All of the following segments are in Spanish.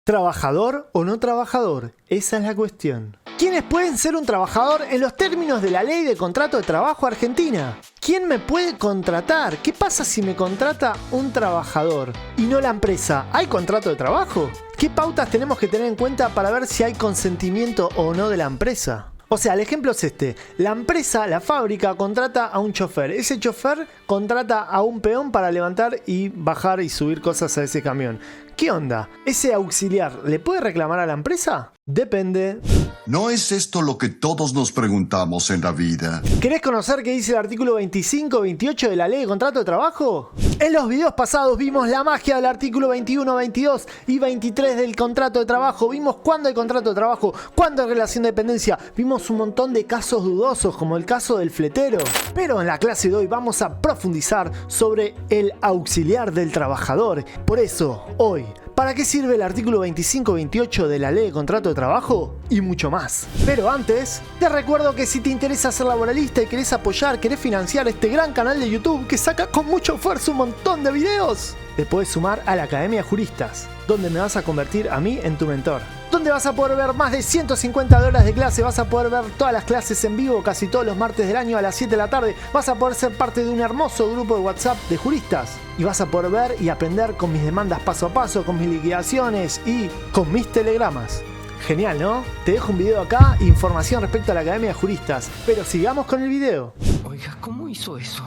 ¿Trabajador o no trabajador? Esa es la cuestión. ¿Quiénes pueden ser un trabajador en los términos de la ley de contrato de trabajo argentina? ¿Quién me puede contratar? ¿Qué pasa si me contrata un trabajador y no la empresa? ¿Hay contrato de trabajo? ¿Qué pautas tenemos que tener en cuenta para ver si hay consentimiento o no de la empresa? O sea, el ejemplo es este. La empresa, la fábrica, contrata a un chofer. Ese chofer contrata a un peón para levantar y bajar y subir cosas a ese camión. ¿Qué onda? ¿Ese auxiliar le puede reclamar a la empresa? Depende. ¿No es esto lo que todos nos preguntamos en la vida? ¿Querés conocer qué dice el artículo 25 y 28 de la ley de contrato de trabajo? En los videos pasados vimos la magia del artículo 21, 22 y 23 del contrato de trabajo. Vimos cuándo hay contrato de trabajo, cuándo hay relación de dependencia. Vimos un montón de casos dudosos, como el caso del fletero. Pero en la clase de hoy vamos a profundizar sobre el auxiliar del trabajador. Por eso, hoy, ¿para qué sirve el artículo 25-28 de la ley de contrato de trabajo? Y mucho más. Pero antes, te recuerdo que si te interesa ser laboralista y querés apoyar, querés financiar este gran canal de YouTube que saca con mucho esfuerzo un montón de videos, te puedes sumar a la Academia de Juristas, donde me vas a convertir a mí en tu mentor. Donde vas a poder ver más de 150 horas de clase, vas a poder ver todas las clases en vivo casi todos los martes del año a las 7 de la tarde, vas a poder ser parte de un hermoso grupo de WhatsApp de juristas y vas a poder ver y aprender con mis demandas paso a paso, con mis liquidaciones y con mis telegramas. Genial, ¿no? Te dejo un video acá, información respecto a la Academia de Juristas, pero sigamos con el video. Oiga, ¿cómo hizo eso?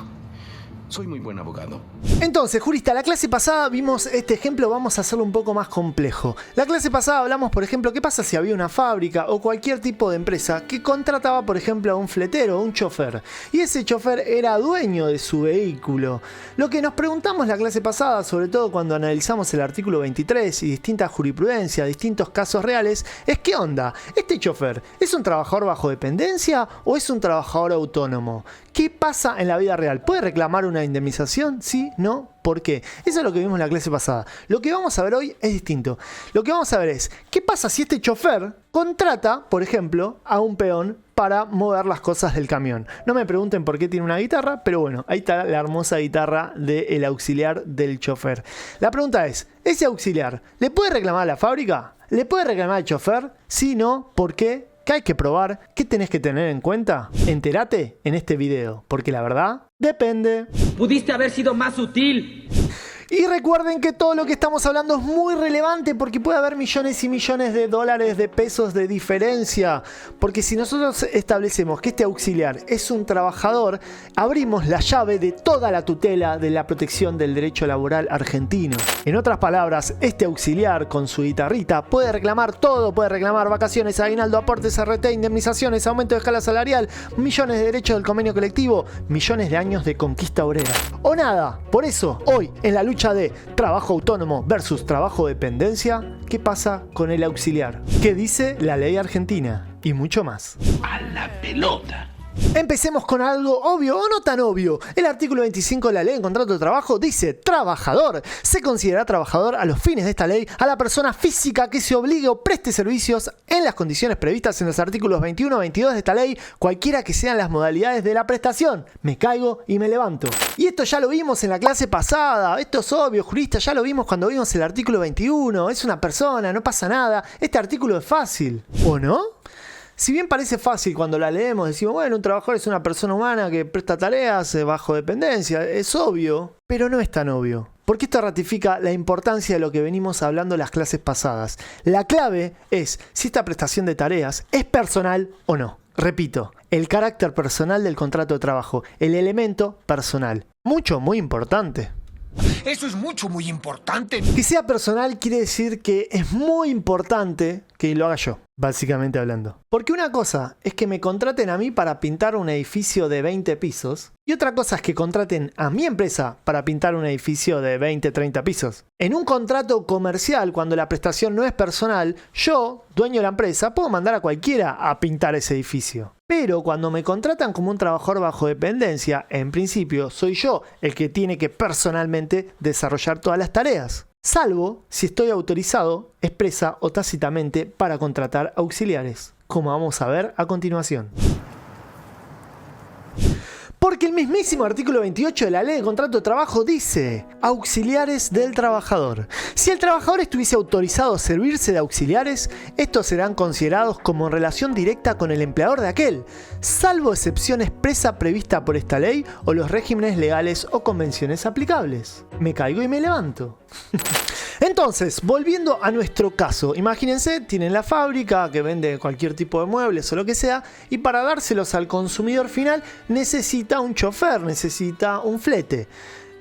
Soy muy buen abogado. Entonces, jurista, la clase pasada vimos este ejemplo, vamos a hacerlo un poco más complejo. La clase pasada hablamos, por ejemplo, qué pasa si había una fábrica o cualquier tipo de empresa que contrataba, por ejemplo, a un fletero o un chofer. Y ese chofer era dueño de su vehículo. Lo que nos preguntamos la clase pasada, sobre todo cuando analizamos el artículo 23 y distintas jurisprudencias, distintos casos reales, es ¿qué onda? ¿Este chofer es un trabajador bajo dependencia o es un trabajador autónomo? ¿Qué pasa en la vida real? ¿Puede reclamar una indemnización? ¿Sí? ¿No? ¿Por qué? Eso es lo que vimos en la clase pasada. Lo que vamos a ver hoy es distinto. Lo que vamos a ver es, ¿qué pasa si este chofer contrata, por ejemplo, a un peón para mover las cosas del camión? No me pregunten por qué tiene una guitarra, pero bueno, ahí está la hermosa guitarra del auxiliar del chofer. La pregunta es, ¿ese auxiliar le puede reclamar a la fábrica? ¿Le puede reclamar al chofer? Sí, no, ¿por qué? ¿Qué hay que probar? ¿Qué tenés que tener en cuenta? Entérate en este video, porque la verdad depende. Pudiste haber sido más sutil. Y recuerden que todo lo que estamos hablando es muy relevante porque puede haber millones y millones de dólares, de pesos de diferencia. Porque si nosotros establecemos que este auxiliar es un trabajador, abrimos la llave de toda la tutela de la protección del derecho laboral argentino. En otras palabras, este auxiliar con su guitarrita puede reclamar todo, puede reclamar vacaciones, aguinaldo, aportes, RT, indemnizaciones, aumento de escala salarial, millones de derechos del convenio colectivo, millones de años de conquista obrera. O nada. Por eso, hoy, en la lucha de trabajo autónomo versus trabajo de dependencia, ¿qué pasa con el auxiliar? ¿Qué dice la ley argentina? Y mucho más. A la pelota. Empecemos con algo obvio o no tan obvio. El artículo 25 de la ley de contrato de trabajo dice: trabajador. Se considera trabajador a los fines de esta ley a la persona física que se obligue o preste servicios en las condiciones previstas en los artículos 21 y 22 de esta ley, cualquiera que sean las modalidades de la prestación. Me caigo y me levanto. Y esto ya lo vimos en la clase pasada. Esto es obvio, jurista, ya lo vimos cuando vimos el artículo 21. Es una persona, no pasa nada. Este artículo es fácil. ¿O no? Si bien parece fácil cuando la leemos, decimos, bueno, un trabajador es una persona humana que presta tareas bajo dependencia, es obvio, pero no es tan obvio. Porque esto ratifica la importancia de lo que venimos hablando en las clases pasadas. La clave es si esta prestación de tareas es personal o no. Repito, el carácter personal del contrato de trabajo, el elemento personal. Muy importante. Eso es muy importante. Que sea personal quiere decir que es muy importante que lo haga yo, básicamente hablando. Porque una cosa es que me contraten a mí para pintar un edificio de 20 pisos y otra cosa es que contraten a mi empresa para pintar un edificio de 20, 30 pisos. En un contrato comercial, cuando la prestación no es personal, yo, dueño de la empresa, puedo mandar a cualquiera a pintar ese edificio. Pero cuando me contratan como un trabajador bajo dependencia, en principio soy yo el que tiene que personalmente desarrollar todas las tareas. Salvo si estoy autorizado, expresa o tácitamente para contratar auxiliares, como vamos a ver a continuación. Porque el mismísimo artículo 28 de la Ley de Contrato de Trabajo dice: auxiliares del trabajador. Si el trabajador estuviese autorizado a servirse de auxiliares, estos serán considerados como en relación directa con el empleador de aquel, salvo excepción expresa prevista por esta ley o los regímenes legales o convenciones aplicables. Me caigo y me levanto. Entonces, volviendo a nuestro caso, imagínense, tienen la fábrica que vende cualquier tipo de muebles o lo que sea, y para dárselos al consumidor final necesita un chofer, necesita un flete.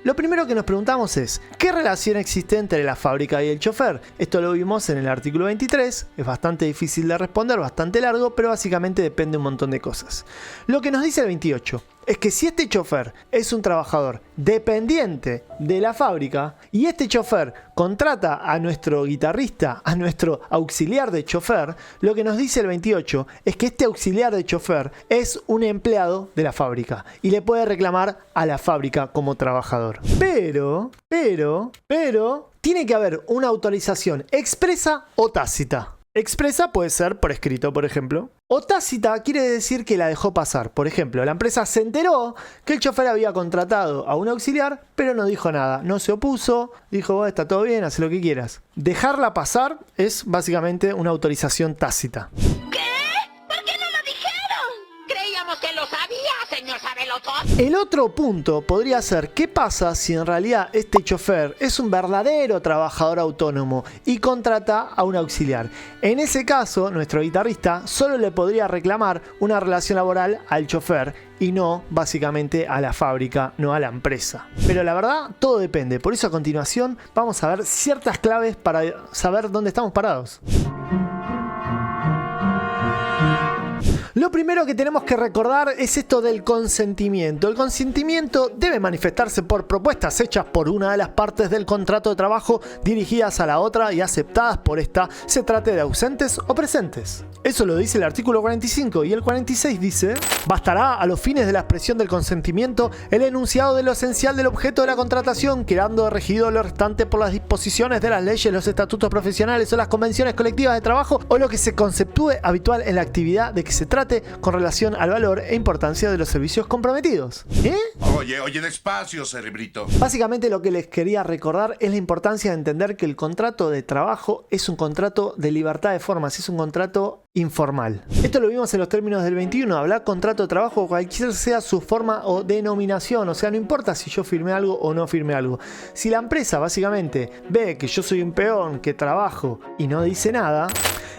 Lo primero que nos preguntamos es, ¿qué relación existe entre la fábrica y el chofer? Esto lo vimos en el artículo 23, es bastante difícil de responder, bastante largo, pero básicamente depende de un montón de cosas. Lo que nos dice el 28 es que si este chofer es un trabajador dependiente de la fábrica y este chofer contrata a nuestro guitarrista, a nuestro auxiliar de chofer, lo que nos dice el 28 es que este auxiliar de chofer es un empleado de la fábrica y le puede reclamar a la fábrica como trabajador. Pero, tiene que haber una autorización expresa o tácita. Expresa puede ser por escrito, por ejemplo. O tácita quiere decir que la dejó pasar. Por ejemplo, la empresa se enteró que el chofer había contratado a un auxiliar, pero no dijo nada. No se opuso, dijo, está todo bien, haz lo que quieras. Dejarla pasar es básicamente una autorización tácita. El otro punto podría ser, ¿qué pasa si en realidad este chofer es un verdadero trabajador autónomo y contrata a un auxiliar? En ese caso, nuestro guitarrista solo le podría reclamar una relación laboral al chofer y no básicamente a la fábrica, no a la empresa. Pero la verdad, todo depende. Por eso a continuación vamos a ver ciertas claves para saber dónde estamos parados. Lo primero que tenemos que recordar es esto del consentimiento. El consentimiento debe manifestarse por propuestas hechas por una de las partes del contrato de trabajo dirigidas a la otra y aceptadas por esta, se trate de ausentes o presentes. Eso lo dice el artículo 45 y el 46 dice: bastará a los fines de la expresión del consentimiento el enunciado de lo esencial del objeto de la contratación, quedando regido lo restante por las disposiciones de las leyes, los estatutos profesionales o las convenciones colectivas de trabajo o lo que se conceptúe habitual en la actividad de que se trate con relación al valor e importancia de los servicios comprometidos. Oye, despacio, cerebrito. Básicamente lo que les quería recordar es la importancia de entender que el contrato de trabajo es un contrato de libertad de formas, es un contrato informal. Esto lo vimos en los términos del 21, hablar contrato de trabajo cualquier sea su forma o denominación, o sea, no importa si yo firmé algo o no firmé algo. Si la empresa básicamente ve que yo soy un peón, que trabajo y no dice nada,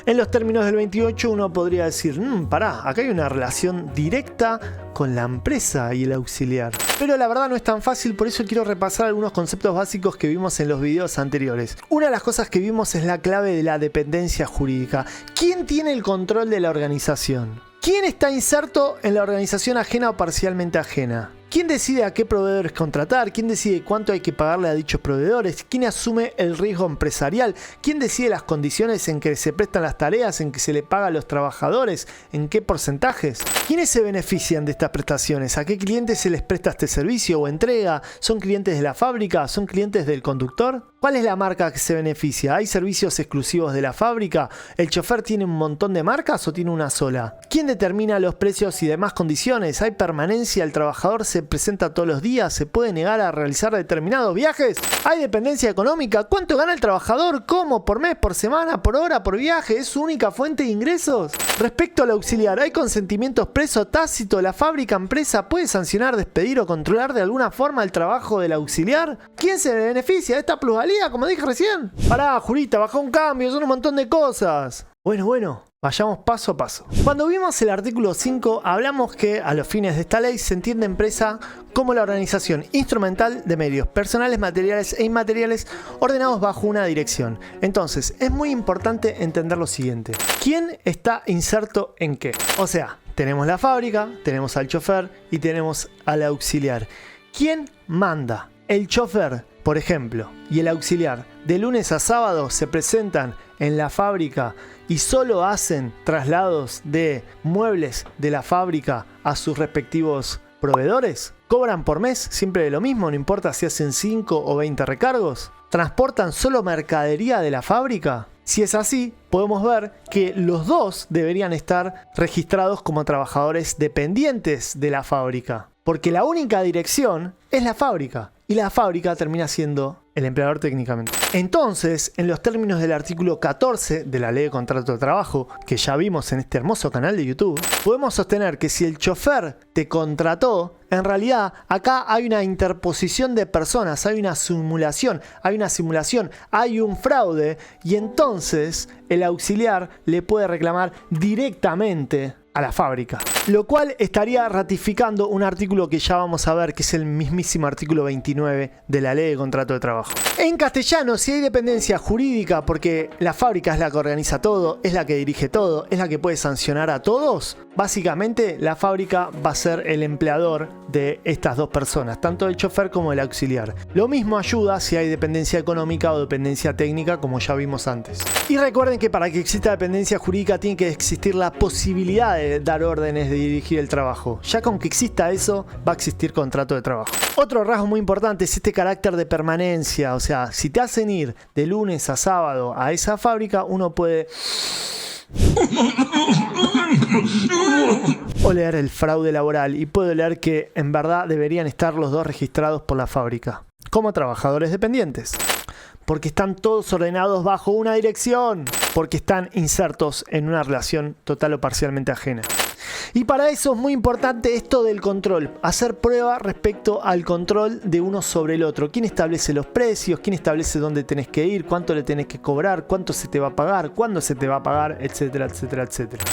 en los términos del 28 uno podría decir, pará, acá hay una relación directa con la empresa y el auxiliar. Pero la verdad no es tan fácil, por eso quiero repasar algunos conceptos básicos que vimos en los videos anteriores. Una de las cosas que vimos es la clave de la dependencia jurídica. ¿Quién tiene el control de la organización? ¿Quién está inserto en la organización ajena o parcialmente ajena? ¿Quién decide a qué proveedores contratar? ¿Quién decide cuánto hay que pagarle a dichos proveedores? ¿Quién asume el riesgo empresarial? ¿Quién decide las condiciones en que se prestan las tareas, en que se le paga a los trabajadores? ¿En qué porcentajes? ¿Quiénes se benefician de estas prestaciones? ¿A qué clientes se les presta este servicio o entrega? ¿Son clientes de la fábrica? ¿Son clientes del conductor? ¿Cuál es la marca que se beneficia? ¿Hay servicios exclusivos de la fábrica? ¿El chofer tiene un montón de marcas o tiene una sola? ¿Quién determina los precios y demás condiciones? ¿Hay permanencia? ¿El trabajador se presenta todos los días? ¿Se puede negar a realizar determinados viajes? ¿Hay dependencia económica? ¿Cuánto gana el trabajador? ¿Cómo? ¿Por mes? ¿Por semana? ¿Por hora? ¿Por viaje? ¿Es su única fuente de ingresos? Respecto al auxiliar, ¿hay consentimiento expreso o tácito? ¿La fábrica empresa puede sancionar, despedir o controlar de alguna forma el trabajo del auxiliar? ¿Quién se beneficia de esta plusvalía, como dije recién? Pará, Jurita, bajá un cambio, son un montón de cosas. Bueno, vayamos paso a paso. Cuando vimos el artículo 5, hablamos que a los fines de esta ley se entiende empresa como la organización instrumental de medios personales, materiales e inmateriales ordenados bajo una dirección. Entonces, es muy importante entender lo siguiente. ¿Quién está inserto en qué? O sea, tenemos la fábrica, tenemos al chofer y tenemos al auxiliar. ¿Quién manda? El chofer, por ejemplo, y el auxiliar de lunes a sábado se presentan en la fábrica y solo hacen traslados de muebles de la fábrica a sus respectivos proveedores. ¿Cobran por mes siempre de lo mismo? No importa si hacen 5 o 20 recargos. ¿Transportan solo mercadería de la fábrica? Si es así, podemos ver que los dos deberían estar registrados como trabajadores dependientes de la fábrica. Porque la única dirección es la fábrica. Y la fábrica termina siendo el empleador técnicamente. Entonces, en los términos del artículo 14 de la Ley de Contrato de Trabajo, que ya vimos en este hermoso canal de YouTube, podemos sostener que si el chofer te contrató, en realidad acá hay una interposición de personas, hay una simulación, hay un fraude, y entonces el auxiliar le puede reclamar directamente a la fábrica, lo cual estaría ratificando un artículo que ya vamos a ver, que es el mismísimo artículo 29 de la Ley de Contrato de Trabajo. En castellano, si hay dependencia jurídica, porque la fábrica es la que organiza todo, es la que dirige todo, es la que puede sancionar a todos, básicamente la fábrica va a ser el empleador de estas dos personas, tanto el chofer como el auxiliar. Lo mismo ayuda si hay dependencia económica o dependencia técnica, como ya vimos antes. Y recuerden que para que exista dependencia jurídica tiene que existir la posibilidad de dar órdenes de dirigir el trabajo. Ya que aunque exista eso, va a existir contrato de trabajo. Otro rasgo muy importante es este carácter de permanencia. O sea, si te hacen ir de lunes a sábado a esa fábrica, uno puede oler el fraude laboral y puede oler que en verdad deberían estar los dos registrados por la fábrica como trabajadores dependientes. Porque están todos ordenados bajo una dirección, porque están insertos en una relación total o parcialmente ajena. Y para eso es muy importante esto del control, hacer prueba respecto al control de uno sobre el otro. ¿Quién establece los precios? ¿Quién establece dónde tenés que ir? ¿Cuánto le tenés que cobrar? ¿Cuánto se te va a pagar? ¿Cuándo se te va a pagar? Etcétera, etcétera, etcétera.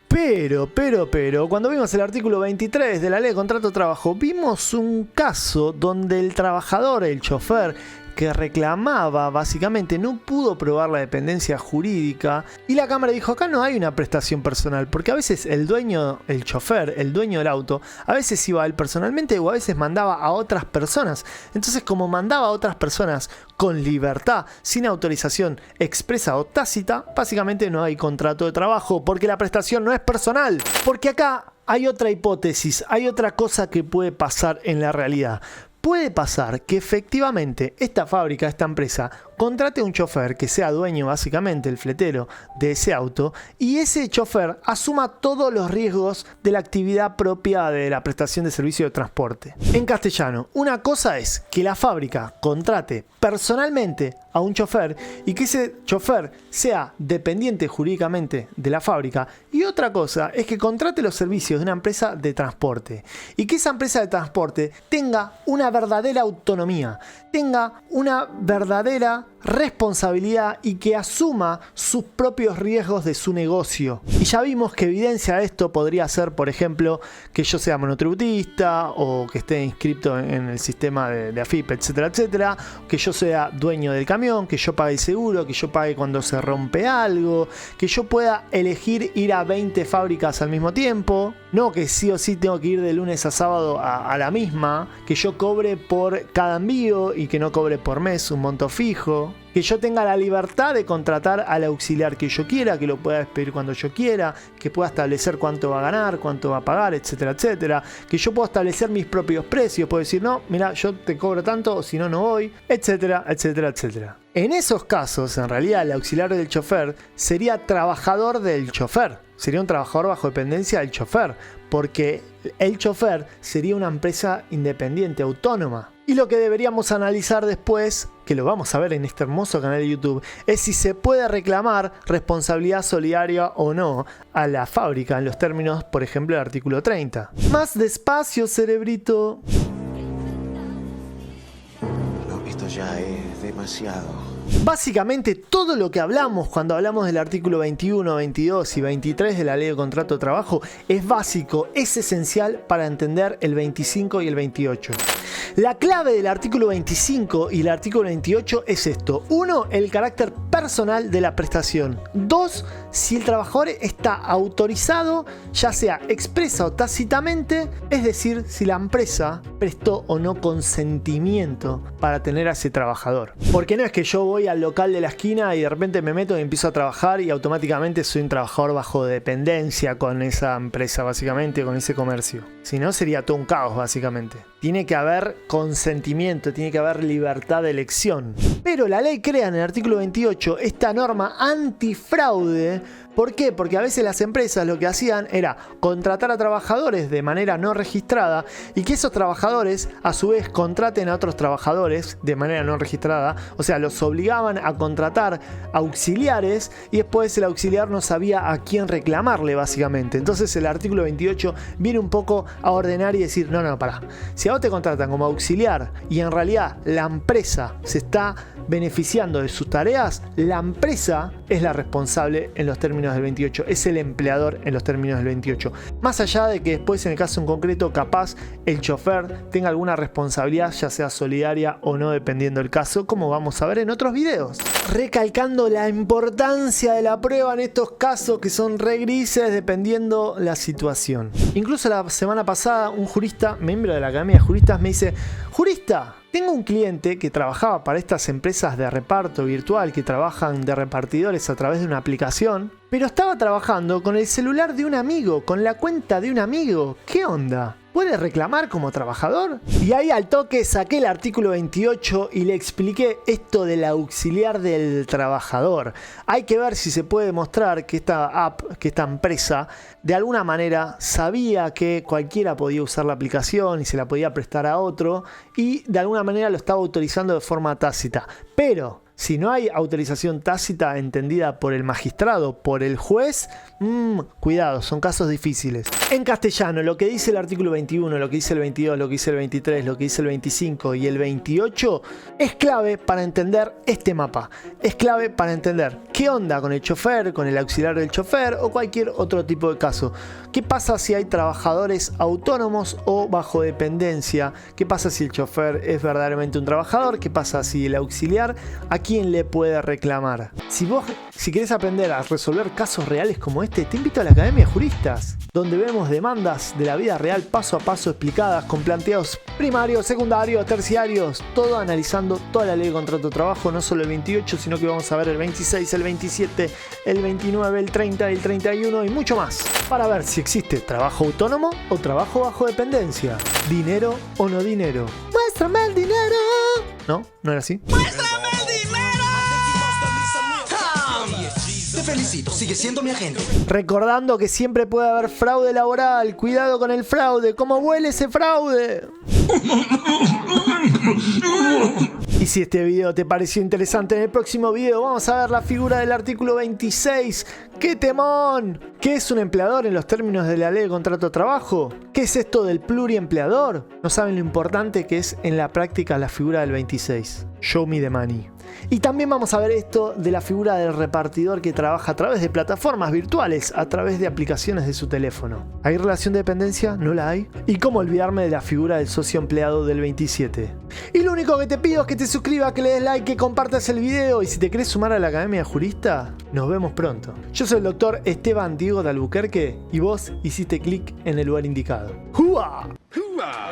Pero, cuando vimos el artículo 23 de la Ley de Contrato de Trabajo, vimos un caso donde el trabajador, el chofer, que reclamaba, básicamente no pudo probar la dependencia jurídica y la Cámara dijo, acá no hay una prestación personal, porque a veces el dueño, el chofer, el dueño del auto, a veces iba a él personalmente o a veces mandaba a otras personas. Entonces, como mandaba a otras personas con libertad, sin autorización expresa o tácita, básicamente no hay contrato de trabajo, porque la prestación no es personal. Porque acá hay otra hipótesis, hay otra cosa que puede pasar en la realidad. Puede pasar que efectivamente esta fábrica, esta empresa, contrate a un chofer que sea dueño, básicamente el fletero de ese auto, y ese chofer asuma todos los riesgos de la actividad propia de la prestación de servicio de transporte. En castellano, una cosa es que la fábrica contrate personalmente a un chofer y que ese chofer sea dependiente jurídicamente de la fábrica, y otra cosa es que contrate los servicios de una empresa de transporte y que esa empresa de transporte tenga una verdadera autonomía, tenga una verdadera responsabilidad y que asuma sus propios riesgos de su negocio. Y ya vimos que evidencia de esto podría ser, por ejemplo, que yo sea monotributista o que esté inscrito en el sistema de AFIP, etcétera, etcétera, que yo sea dueño del camión, que yo pague el seguro, que yo pague cuando se rompe algo, que yo pueda elegir ir a 20 fábricas al mismo tiempo, no que sí o sí tengo que ir de lunes a sábado a la misma, que yo cobre por cada envío y que no cobre por mes un monto fijo, que yo tenga la libertad de contratar al auxiliar que yo quiera, que lo pueda despedir cuando yo quiera, que pueda establecer cuánto va a ganar, cuánto va a pagar, etcétera, etcétera, que yo pueda establecer mis propios precios, puedo decir, no, mira, yo te cobro tanto, o si no, no voy, etcétera, etcétera, etcétera. En esos casos, en realidad, el auxiliar del chofer sería trabajador del chofer, sería un trabajador bajo dependencia del chofer, porque el chofer sería una empresa independiente, autónoma. Y lo que deberíamos analizar después, que lo vamos a ver en este hermoso canal de YouTube, es si se puede reclamar responsabilidad solidaria o no a la fábrica en los términos, por ejemplo, del artículo 30. Más despacio, cerebrito. No, esto ya es demasiado. Básicamente todo lo que hablamos cuando hablamos del artículo 21, 22 y 23 de la Ley de Contrato de Trabajo es básico, es esencial para entender el 25 y el 28. La clave del artículo 25 y el artículo 28 es esto. 1. El carácter personal de la prestación. 2. Si el trabajador está autorizado, ya sea expresa o tácitamente, es decir, si la empresa prestó o no consentimiento para tener a ese trabajador. Porque no es que yo voy al local de la esquina y de repente me meto y empiezo a trabajar y automáticamente soy un trabajador bajo dependencia con esa empresa, básicamente, con ese comercio. Si no, sería todo un caos, básicamente. Tiene que haber haber consentimiento, tiene que haber libertad de elección. Pero la ley crea en el artículo 28 esta norma antifraude. ¿Por qué? Porque a veces las empresas lo que hacían era contratar a trabajadores de manera no registrada y que esos trabajadores a su vez contraten a otros trabajadores de manera no registrada. O sea, los obligaban a contratar auxiliares y después el auxiliar no sabía a quién reclamarle básicamente. Entonces el artículo 28 viene un poco a ordenar y decir, no, pará. Si a vos te contratan como auxiliar y en realidad la empresa se está beneficiando de sus tareas, la empresa es la responsable en los términos del 28, es el empleador en los términos del 28. Más allá de que después en el caso en concreto capaz el chofer tenga alguna responsabilidad, ya sea solidaria o no, dependiendo del caso, como vamos a ver en otros videos. Recalcando la importancia de la prueba en estos casos que son re grises dependiendo la situación. Incluso la semana pasada un jurista, miembro de la Academia de Juristas, me dice: jurista, tengo un cliente que trabajaba para estas empresas de reparto virtual que trabajan de repartidores a través de una aplicación, pero estaba trabajando con el celular de un amigo, con la cuenta de un amigo. ¿Qué onda? ¿Puede reclamar como trabajador? Y ahí al toque saqué el artículo 28 y le expliqué esto del auxiliar del trabajador. Hay que ver si se puede demostrar que esta app, que esta empresa, de alguna manera sabía que cualquiera podía usar la aplicación y se la podía prestar a otro y de alguna manera lo estaba autorizando de forma tácita. Pero si no hay autorización tácita entendida por el magistrado, por el juez, cuidado, son casos difíciles. En castellano, lo que dice el artículo 21, lo que dice el 22, lo que dice el 23, lo que dice el 25 y el 28 es clave para entender este mapa. Es clave para entender qué onda con el chofer, con el auxiliar del chofer o cualquier otro tipo de caso. ¿Qué pasa si hay trabajadores autónomos o bajo dependencia? ¿Qué pasa si el chofer es verdaderamente un trabajador? ¿Qué pasa si el auxiliar a quién le puede reclamar? Si querés aprender a resolver casos reales como este, te invito a la Academia de Juristas, donde vemos demandas de la vida real paso a paso explicadas con planteos primarios, secundarios, terciarios, todo analizando toda la ley de contrato de trabajo, no solo el 28, sino que vamos a ver el 26, el 27, el 29, el 30, el 31 y mucho más, para ver si existe trabajo autónomo o trabajo bajo dependencia, dinero o no dinero. ¡Muéstrame el dinero! ¿No? ¿No era así? ¡Muéstrame el dinero! Te felicito, sigue siendo mi agente. Recordando que siempre puede haber fraude laboral. Cuidado con el fraude. ¿Cómo huele ese fraude? Y si este video te pareció interesante, en el próximo video vamos a ver la figura del artículo 26. ¡Qué temón! ¿Qué es un empleador en los términos de la ley de contrato de trabajo? ¿Qué es esto del pluriempleador? No saben lo importante que es en la práctica la figura del 26. Show me the money. Y también vamos a ver esto de la figura del repartidor que trabaja a través de plataformas virtuales, a través de aplicaciones de su teléfono. ¿Hay relación de dependencia? ¿No la hay? ¿Y cómo olvidarme de la figura del socio empleado del 27? Y lo único que te pido es que te suscribas, que le des like, que compartas el video y si te querés sumar a la Academia de Juristas, nos vemos pronto. Yo soy el doctor Esteban Diego de Albuquerque y vos hiciste clic en el lugar indicado. ¡Jua! ¡Hua!